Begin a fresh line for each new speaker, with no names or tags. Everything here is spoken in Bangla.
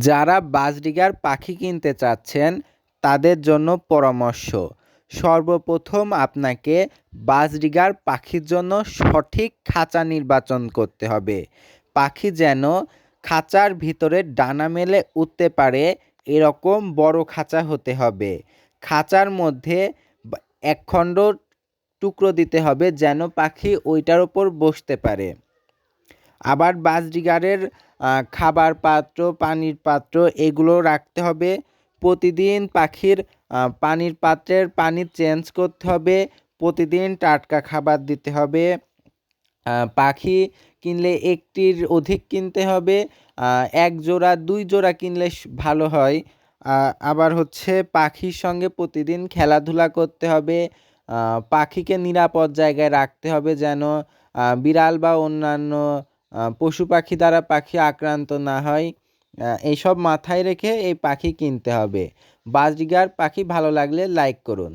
যারা বাজরিগার পাখি কিনতে চাচ্ছেন তাদের জন্য পরামর্শ। সর্বপ্রথম আপনাকে বাজরিগার পাখির জন্য সঠিক খাঁচা নির্বাচন করতে হবে। পাখি যেন খাঁচার ভিতরে ডানা মেলে উঠতে পারে এরকম বড় খাঁচা হতে হবে। খাঁচার মধ্যে একখণ্ড টুকরো দিতে হবে যেন পাখি ওইটার ওপর বসতে পারে। আবার বাজরিগারের খাবার পাত্র, পানির পাত্র এগুলো রাখতে হবে। প্রতিদিন পাখির পানির পাত্রের পানি চেঞ্জ করতে হবে। প্রতিদিন টাটকা খাবার দিতে হবে। পাখি কিনলে একটির অধিক কিনতে হবে। এক জোড়া ২ জোড়া কিনলে ভালো হয়। আবার হচ্ছে পাখির সঙ্গে প্রতিদিন খেলাধুলা করতে হবে। পাখিকে নিরাপদ জায়গায় রাখতে হবে যেন বিড়াল বা অন্যান্য পশু পাখি দ্বারা পাখি আক্রান্ত না হয়। এইসব মাথায় রেখে এই পাখি কিনতে হবে। বাজরিগার পাখি ভালো লাগলে লাইক করুন।